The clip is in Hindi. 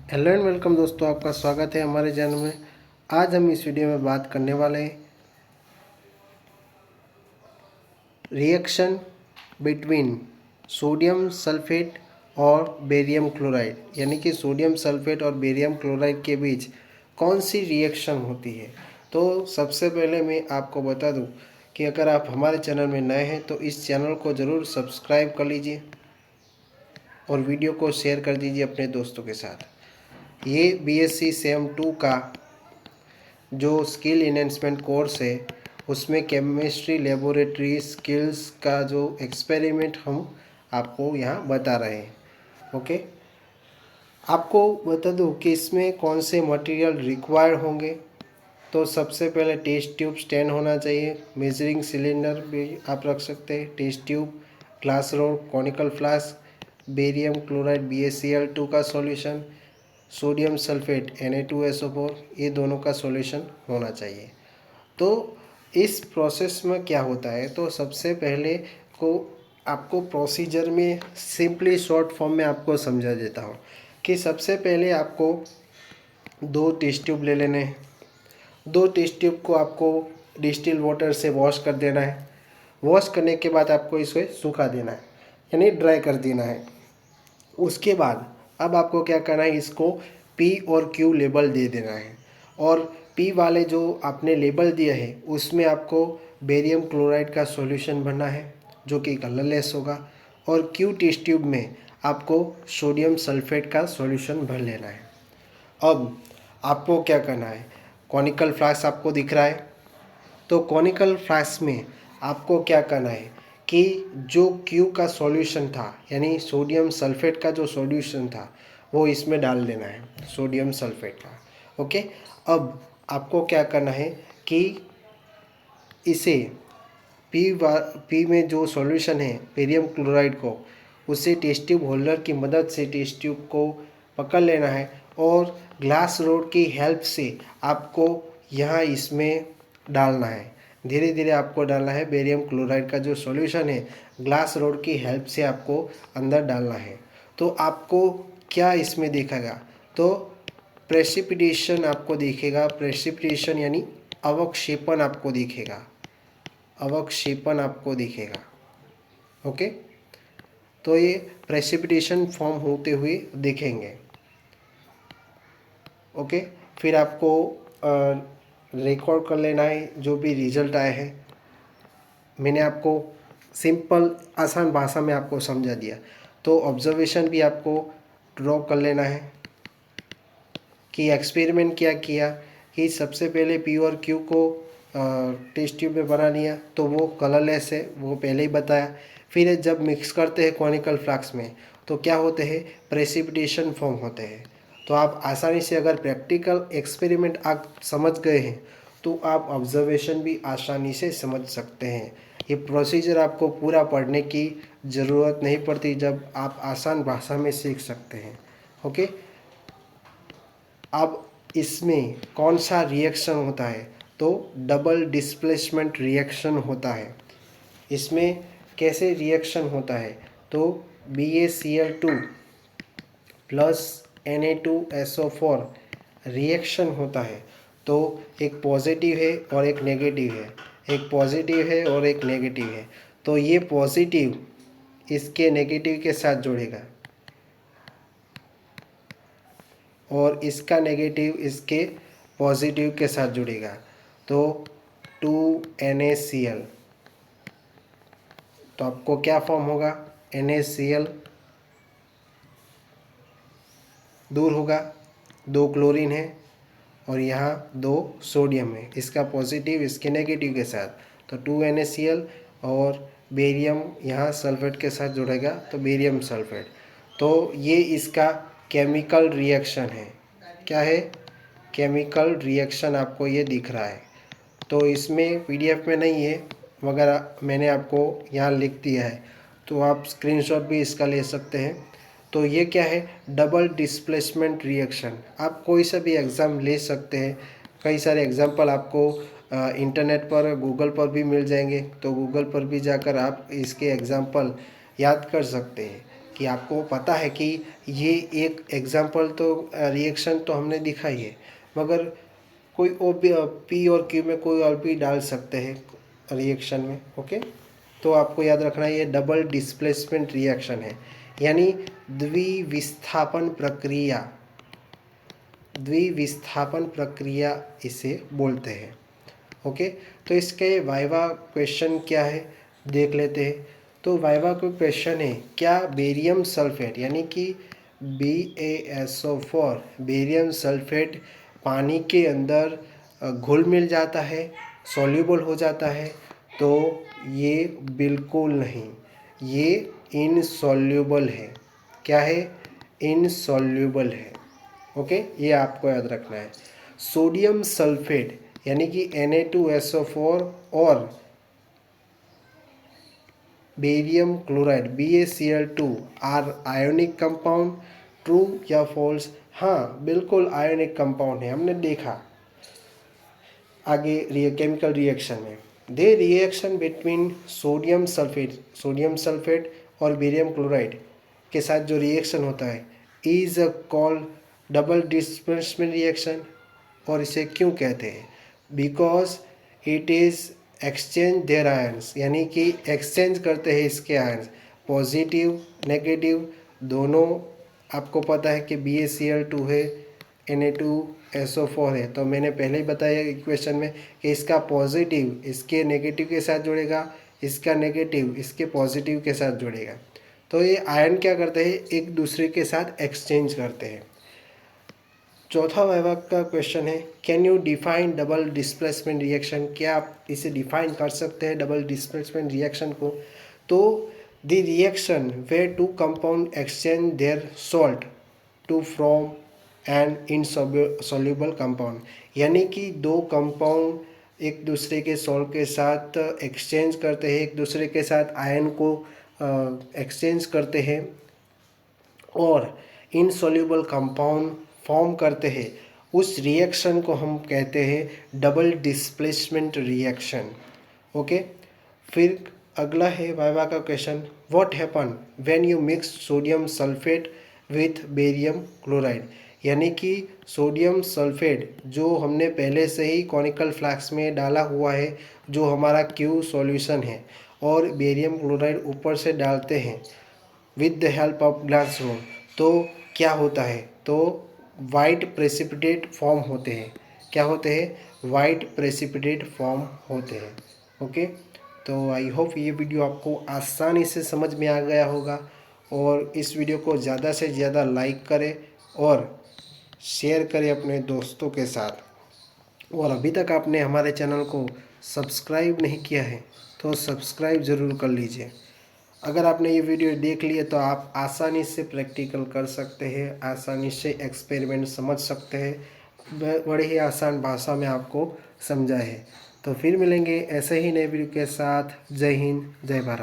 हेलो एंड वेलकम दोस्तों, आपका स्वागत है हमारे चैनल में। आज हम इस वीडियो में बात करने वाले हैं रिएक्शन बिटवीन सोडियम सल्फेट और बेरियम क्लोराइड, यानी कि सोडियम सल्फेट और बेरियम क्लोराइड के बीच कौन सी रिएक्शन होती है। तो सबसे पहले मैं आपको बता दूं कि अगर आप हमारे चैनल में नए हैं तो इस चैनल को ज़रूर सब्सक्राइब कर लीजिए और वीडियो को शेयर कर दीजिए अपने दोस्तों के साथ। ये बीएससी सेम 2 का जो स्किल इन्हेंसमेंट कोर्स है उसमें केमिस्ट्री लेबोरेटरी स्किल्स का जो एक्सपेरिमेंट हम आपको यहाँ बता रहे हैं। ओके, आपको बता दूँ कि इसमें कौन से मटेरियल रिक्वायर्ड होंगे। तो सबसे पहले टेस्ट ट्यूब स्टैंड होना चाहिए, मेजरिंग सिलेंडर भी आप रख सकते हैं, test tube, glass rod, conical flask, barium chloride BaCl2 का सॉल्यूशन, सोडियम सल्फेट Na2SO4, ये दोनों का सॉल्यूशन होना चाहिए। तो इस प्रोसेस में क्या होता है, तो सबसे पहले को आपको प्रोसीजर में सिंपली शॉर्ट फॉर्म में आपको समझा देता हूँ कि सबसे पहले आपको 2 टेस्ट ट्यूब ले लेने हैं। 2 टेस्ट ट्यूब को आपको डिस्टिल वाटर से वॉश कर देना है। वॉश करने के बाद आपको इसे सूखा देना है, यानी ड्राई कर देना है। उसके बाद अब आपको क्या करना है, इसको P और Q लेबल दे देना है। और P वाले जो आपने लेबल दिया है उसमें आपको बेरियम क्लोराइड का सॉल्यूशन भरना है जो कि कलरलेस होगा, और Q टेस्ट ट्यूब में आपको सोडियम सल्फेट का सॉल्यूशन भर लेना है। अब आपको क्या करना है, कॉनिकल फ्लास्क आपको दिख रहा है, तो कॉनिकल फ्लास्क में आपको क्या करना है कि जो Q का सॉल्यूशन था, यानी सोडियम सल्फेट का जो सॉल्यूशन था वो इसमें डाल देना है, सोडियम सल्फेट का। ओके, अब आपको क्या करना है कि इसे P में जो सॉल्यूशन है बेरियम क्लोराइड को, उसे टेस्ट ट्यूब होल्डर की मदद से टेस्ट ट्यूब को पकड़ लेना है और ग्लास रोड की हेल्प से आपको यहाँ इसमें डालना है। धीरे धीरे आपको डालना है बेरियम क्लोराइड का जो सॉल्यूशन है, ग्लास रोड की हेल्प से आपको अंदर डालना है। तो आपको क्या इसमें दिखेगा, तो प्रेसिपिटेशन आपको दिखेगा। प्रेसिपिटेशन यानी अवक्षेपण आपको दिखेगा, अवक्षेपण आपको दिखेगा। ओके, तो ये प्रेसिपिटेशन फॉर्म होते हुए दिखेंगे। ओके, फिर आपको रिकॉर्ड कर लेना है जो भी रिजल्ट आए हैं। मैंने आपको सिंपल आसान भाषा में आपको समझा दिया। तो ऑब्जर्वेशन भी आपको ड्रॉ कर लेना है कि एक्सपेरिमेंट क्या किया कि सबसे पहले P और Q को टेस्ट ट्यूब में बना लिया तो वो कलरलेस है, वो पहले ही बताया। फिर जब मिक्स करते हैं कॉनिकल फ्लास्क में तो क्या होते हैं, प्रेसिपिटेशन फॉर्म होते हैं। तो आप आसानी से अगर प्रैक्टिकल एक्सपेरिमेंट आप समझ गए हैं तो आप ऑब्जर्वेशन भी आसानी से समझ सकते हैं। ये प्रोसीजर आपको पूरा पढ़ने की ज़रूरत नहीं पड़ती जब आप आसान भाषा में सीख सकते हैं। ओके, अब इसमें कौन सा रिएक्शन होता है, तो डबल डिस्प्लेसमेंट रिएक्शन होता है। इसमें कैसे रिएक्शन होता है, तो BaCl2 प्लस Na2SO4 रिएक्शन होता है। तो एक पॉजिटिव है और एक नेगेटिव है, एक पॉजिटिव है और एक नेगेटिव है। तो ये पॉजिटिव इसके नेगेटिव के साथ जुड़ेगा और इसका नेगेटिव इसके पॉजिटिव के साथ जुड़ेगा, तो 2NaCl। तो आपको क्या फॉर्म होगा, NaCl दूर होगा, 2 क्लोरीन है और यहाँ 2 सोडियम है, इसका पॉजिटिव इसके नेगेटिव के साथ, तो 2NaCl, और बेरियम यहाँ सल्फेट के साथ जुड़ेगा तो बेरियम सल्फेट। तो ये इसका केमिकल रिएक्शन है। क्या है, केमिकल रिएक्शन आपको ये दिख रहा है। तो इसमें PDF में नहीं है मगर मैंने आपको यहाँ लिख दिया है, तो आप स्क्रीनशॉट भी इसका ले सकते हैं। तो ये क्या है, डबल डिस्प्लेसमेंट रिएक्शन। आप कोई सा भी एग्ज़ाम ले सकते हैं, कई सारे एग्जाम्पल आपको इंटरनेट पर गूगल पर भी मिल जाएंगे, तो गूगल पर भी जाकर आप इसके एग्जाम्पल याद कर सकते हैं कि आपको पता है कि ये एक एग्जाम्पल तो रिएक्शन तो हमने दिखाई है, मगर कोई और भी पी और क्यू में कोई और भी डाल सकते हैं रिएक्शन में। ओके, तो आपको याद रखना है ये डबल डिस्प्लेसमेंट रिएक्शन है, यानी द्विविस्थापन प्रक्रिया, द्विविस्थापन प्रक्रिया इसे बोलते हैं। ओके, तो इसके वाइवा क्वेश्चन क्या है देख लेते हैं। तो वाइवा का क्वेश्चन है, क्या बेरियम सल्फेट यानी कि BaSO4 बेरियम सल्फेट पानी के अंदर घुल मिल जाता है, सॉल्यूबल हो जाता है? तो ये बिल्कुल नहीं, ये इनसॉल्यूबल है। क्या है? इनसॉल्यूबल है। ओके, ये आपको याद रखना है। सोडियम सल्फेट यानी कि Na2SO4 और barium chloride BaCl2 are ionic compound, true या फॉल्स? हाँ, बिल्कुल आयोनिक कंपाउंड है, हमने देखा आगे केमिकल रिएक्शन में। दे रिएक्शन बिटवीन सोडियम सल्फेट और बेरियम क्लोराइड के साथ जो रिएक्शन होता है is called double displacement reaction. और इसे क्यों कहते हैं? Because it is exchange there ions, यानी कि एक्सचेंज करते हैं इसके आयन्स, पॉजिटिव नेगेटिव दोनों। आपको पता है कि BaCl2 है, Na2SO4 है, तो मैंने पहले ही बताया इक्वेशन में कि इसका पॉजिटिव इसके नेगेटिव के साथ जुड़ेगा, इसका नेगेटिव इसके पॉजिटिव के साथ जुड़ेगा। तो ये आयन क्या करते हैं? एक दूसरे के साथ एक्सचेंज करते हैं। चौथा वाइवा का क्वेश्चन है, can you define double displacement reaction? क्या आप इसे डिफाइन कर सकते हैं डबल डिस्प्लेसमेंट रिएक्शन को? तो the reaction where two compound exchange their salt to from an insoluble compound, यानी कि दो कंपाउंड एक दूसरे के सॉल्ट के साथ एक्सचेंज करते हैं, एक दूसरे के साथ आयन को एक्सचेंज करते हैं और इनसॉल्यूबल कंपाउंड फॉर्म करते हैं। उस रिएक्शन को हम कहते हैं डबल डिस्प्लेसमेंट रिएक्शन। ओके, फिर अगला है वाइवा का question, what happen when you mix sodium sulphate with barium chloride? यानी कि सोडियम सल्फेट जो हमने पहले से ही कॉनिकल फ्लास्क में डाला हुआ है, जो हमारा क्यू सॉल्यूशन है, और बेरियम क्लोराइड ऊपर से डालते हैं with the help of glass rod, तो क्या होता है? तो वाइट प्रेसिपिटेट फॉर्म होते हैं। क्या होते हैं? वाइट प्रेसिपिटेट फॉर्म होते हैं। ओके, तो आई होप ये वीडियो आपको आसानी से समझ में आ गया होगा, और इस वीडियो को ज़्यादा से ज़्यादा लाइक करें और शेयर करें अपने दोस्तों के साथ। और अभी तक आपने हमारे चैनल को सब्सक्राइब नहीं किया है तो सब्सक्राइब ज़रूर कर लीजिए। अगर आपने ये वीडियो देख लिया तो आप आसानी से प्रैक्टिकल कर सकते हैं, आसानी से एक्सपेरिमेंट समझ सकते हैं, बड़े ही आसान भाषा में आपको समझा है। तो फिर मिलेंगे ऐसे ही नए वीडियो के साथ। जय हिंद, जय भारत।